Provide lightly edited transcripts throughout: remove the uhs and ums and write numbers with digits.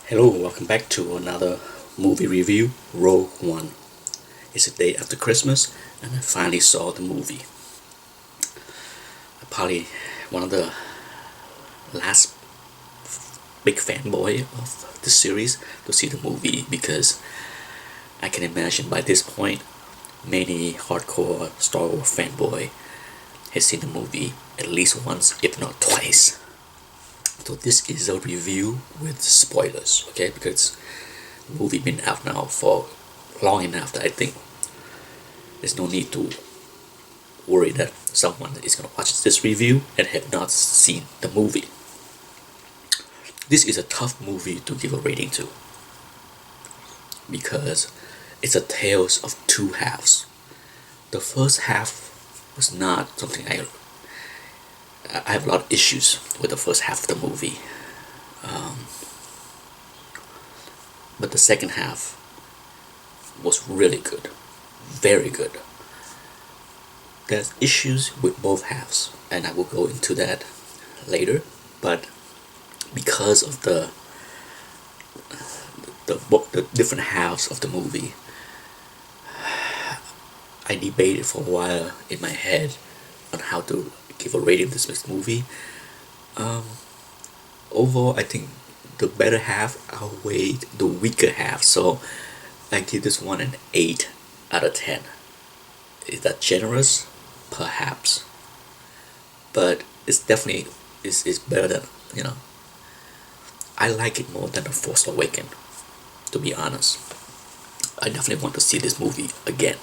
Hello, welcome back to another movie review, Rogue One. It's the day after Christmas, and I finally saw the movie. I'm probably one of the last big fanboy of the series to see the movie because I can imagine by this point many hardcore Star Wars fanboy has seen the movie at least once, if not twice. So this is a review with spoilers, okay? Because the movie been out now for long enough that I think there's no need to worry that someone is gonna watch this review and have not seen the movie. This is a tough movie to give a rating to because it's a tales of two halves. The first half was not something I have a lot of issues with the first half of the movie. But the second half was really good, very good. There's issues with both halves, and I will go into that later. But because of the different halves of the movie, I debated for a while in my head on how to give a rating to this movie. Um, Overall, I think the better half outweighed the weaker half, so I give this one an 8 out of 10. Is that generous? Perhaps. But it's definitely is better than, you know, I like it more than The Force Awakens, to be honest. I definitely want to see this movie again.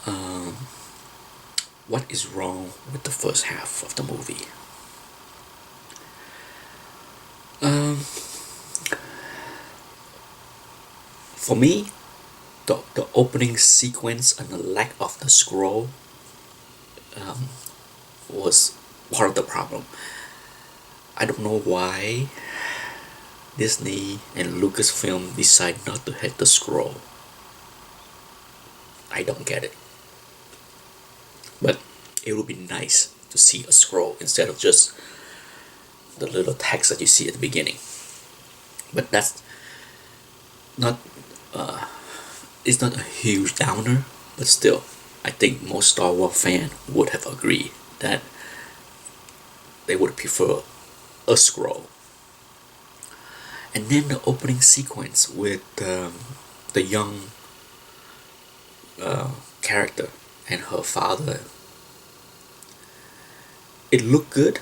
Um, what is wrong with the first half of the movie? Um, for me, the opening sequence and the lack of the scroll um, was part of the problem. I don't know why Disney and Lucasfilm decide not to have the scroll. I don't get it. But it would be nice to see a scroll instead of just the little text that you see at the beginning. But that's not uh, it's not a huge downer, but still, I think most Star Wars fans would have agreed that they would prefer a scroll. And then the opening sequence with the young character and her father, it looked good.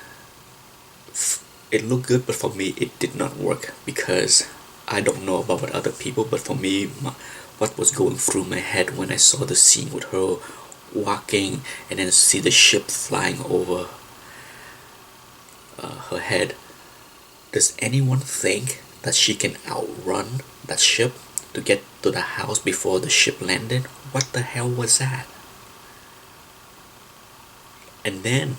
It looked good, but for me, it did not work because I don't know about what other people, but for me, what was going through my head when I saw the scene with her walking and then see the ship flying over her head. Does anyone think that she can outrun that ship to get to the house before the ship landed? What the hell was that? And then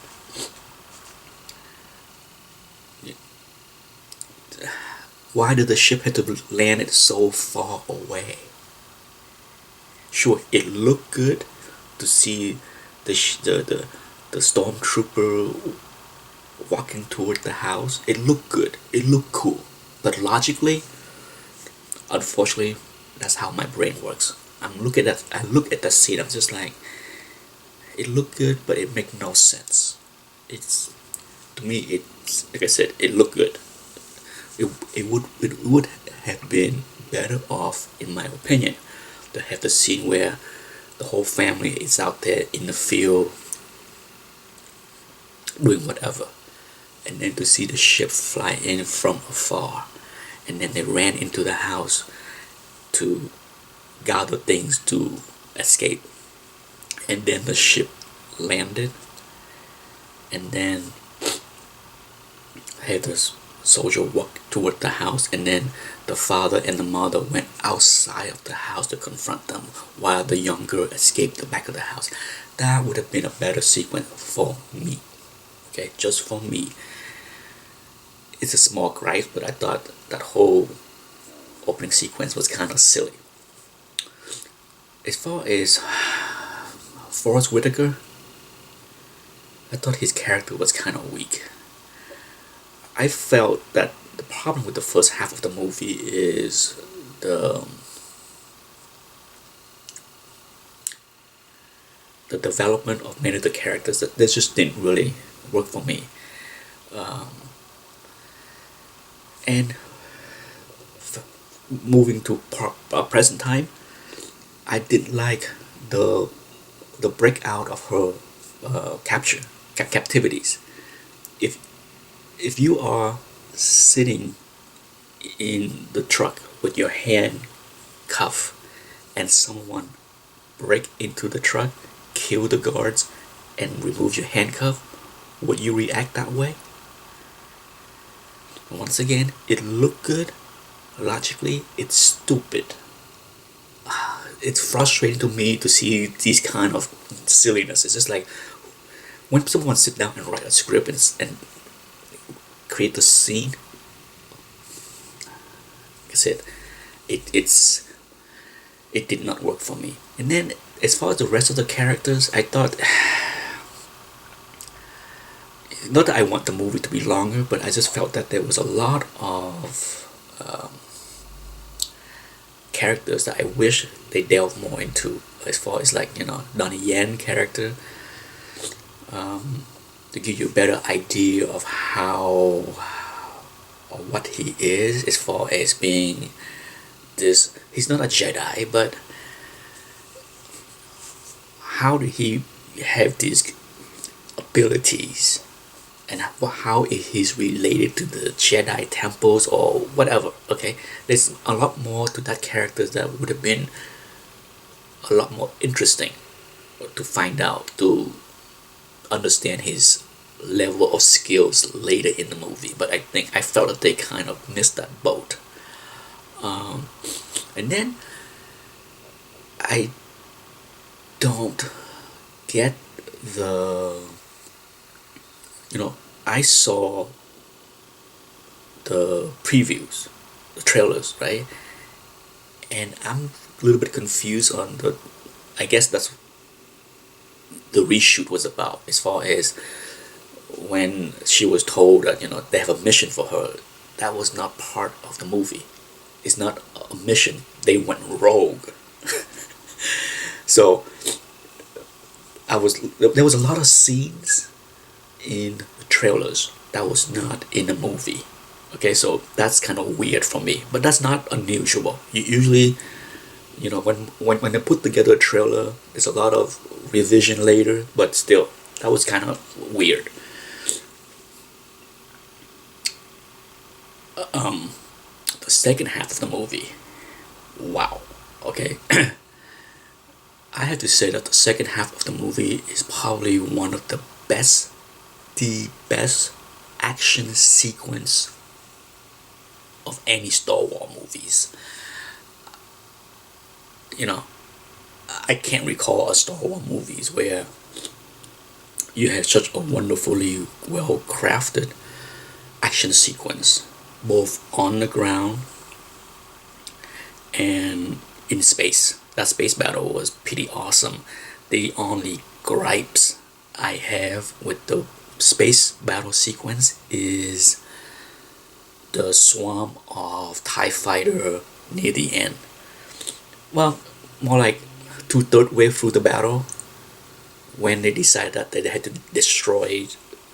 why did the ship have to land it so far away? Sure, it looked good to see the stormtrooper walking toward the house. It looked good. It looked cool. But logically, unfortunately, that's how my brain works. I look at that scene. I'm just like, it looked good, but it makes no sense. It's to me, it's like I said, it looked good. It would have been better off, in my opinion, to have the scene where the whole family is out there in the field doing whatever, and then to see the ship fly in from afar, and then they ran into the house to gather things to escape, and then the ship landed, and then had this soldier walk toward the house, and then the father and the mother went outside of the house to confront them while the young girl escaped the back of the house. That would have been a better sequence for me. Okay, just for me. It's a small gripe, but I thought that whole opening sequence was kind of silly. As far as Forrest Whitaker, I thought his character was kind of weak. I felt that the problem with the first half of the movie is the the development of many of the characters that just didn't really work for me. Um, and moving to present time, I did like the the breakout of her captivities. If if you are sitting in the truck with your hand cuff and someone break into the truck, kill the guards, and remove your handcuff, would you react that way? Once again, it looked good. Logically, it's stupid. It's frustrating to me to see these kind of silliness. It's just like when someone sit down and write a script and create the scene. Like I said, it did not work for me. And then as far as the rest of the characters, I thought not that I want the movie to be longer, but I just felt that there was a lot of characters that I wish they delved more into. As far as like Donnie Yen character, to give you a better idea of how or what he is as far as being this. He's not a Jedi, but how did he have these abilities, and how he's related to the Jedi temples or whatever. Okay, there's a lot more to that character that would have been a lot more interesting to find out, to understand his level of skills later in the movie. But I felt that they kind of missed that boat. And then I don't get the I saw the previews, the trailers, right? And I'm a little bit confused on the. I guess that's the reshoot was about, as far as when she was told that they have a mission for her. That was not part of the movie. It's not a mission. They went rogue. So there was a lot of scenes in the trailers that was not in the movie. Okay, so that's kind of weird for me, but that's not unusual. You usually, when they put together a trailer, there's a lot of revision later, but still, that was kind of weird. The second half of the movie, wow. Okay, I have to say that the second half of the movie is probably one of the best action sequence of any Star Wars movies. I can't recall a Star Wars movies where you have such a wonderfully well crafted action sequence, both on the ground and in space. That space battle was pretty awesome. The only gripes I have with the space battle sequence is the swarm of TIE fighter near the end. Well, more like 2/3 way through the battle, when they decided that they had to destroy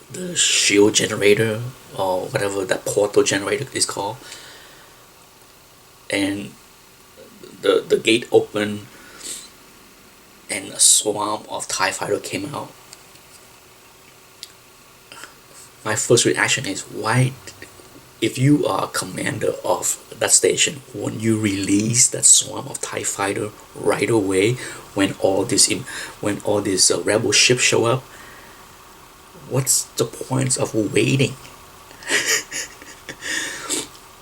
the shield generator or whatever that portal generator is called, and the gate opened and a swarm of TIE fighter came out. My first reaction is, why, if you are commander of that station, wouldn't you release that swarm of TIE fighter right away when all these rebel ships show up? What's the point of waiting?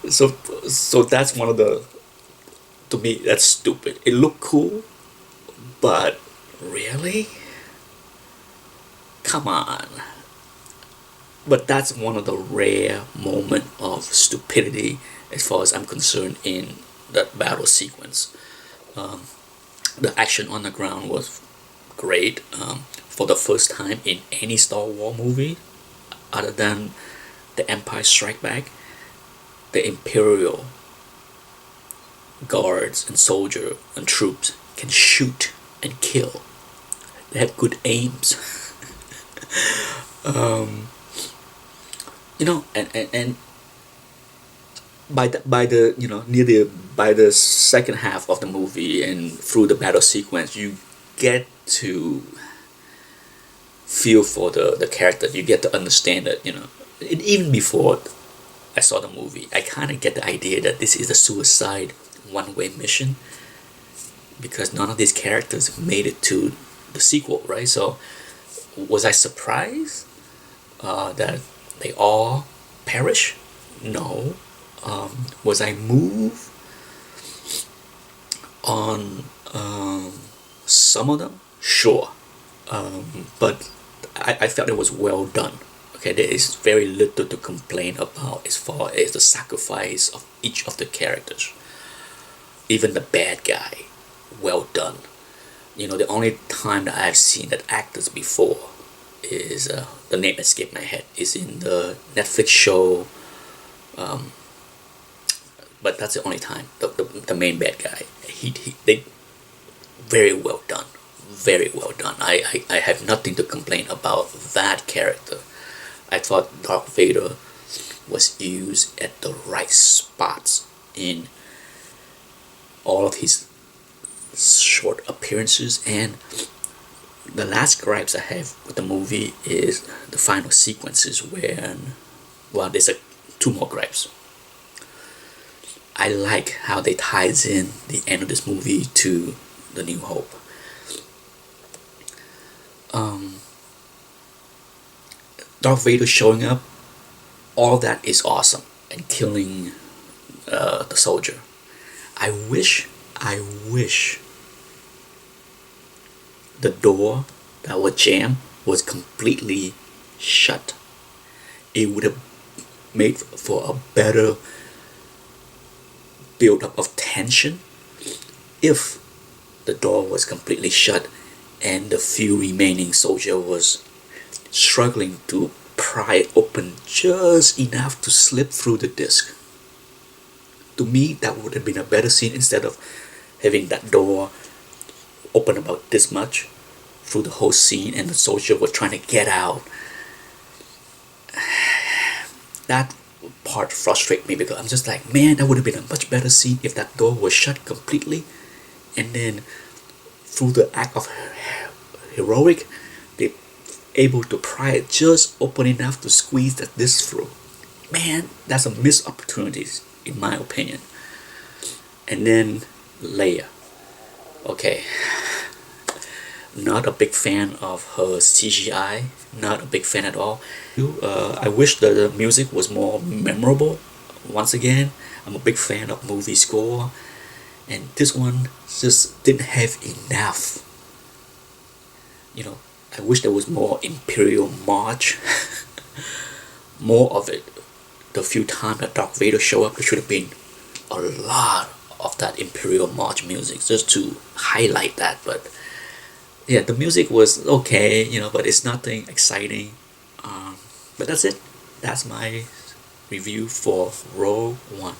so that's one of the, to me, that's stupid. It looked cool, but really, come on. But that's one of the rare moments of stupidity, as far as I'm concerned, in that battle sequence. The action on the ground was great. For the first time in any Star Wars movie, other than The Empire Strikes Back, the Imperial guards and soldier and troops can shoot and kill. They have good aims. um, and by the near the by the second half of the movie and through the battle sequence, you get to feel for the character. You get to understand that, even before I saw the movie, I kind of get the idea that this is a suicide one-way mission, because none of these characters made it to the sequel, right? So was I surprised that they all perish? No. Was I moved on some of them? Sure. But I felt it was well done. Okay, there is very little to complain about as far as the sacrifice of each of the characters. Even the bad guy, well done. The only time that I've seen that actors before is the name escaped my head, is in the Netflix show, but that's the only time. The main bad guy, they very well done, very well done. I have nothing to complain about that character. I thought Darth Vader was used at the right spots in all of his short appearances. And the last gripes I have with the movie is the final sequences when, well, there's two more gripes. I like how they ties in the end of this movie to The New Hope. Darth Vader showing up, all that is awesome, and killing the soldier. I wish the door that was jammed was completely shut. It would have made for a better build up of tension if the door was completely shut and the few remaining soldier was struggling to pry it open just enough to slip through the disc. To me, that would have been a better scene, instead of having that door open about this much through the whole scene and the soldier were trying to get out. That part frustrates me, because I'm just like, man, that would have been a much better scene if that door was shut completely, and then through the act of heroic, they able to pry it just open enough to squeeze that disc through. Man, that's a missed opportunity in my opinion. And then Leia. Okay, not a big fan of her CGI. Not a big fan at all. I wish the music was more memorable. Once again, I'm a big fan of movie score, and this one just didn't have enough. I wish there was more Imperial March. More of it. The few times that Darth Vader showed up, there should have been a lot of that Imperial March music just to highlight that. But yeah, the music was okay, but it's nothing exciting. But that's it. That's my review for Rogue One.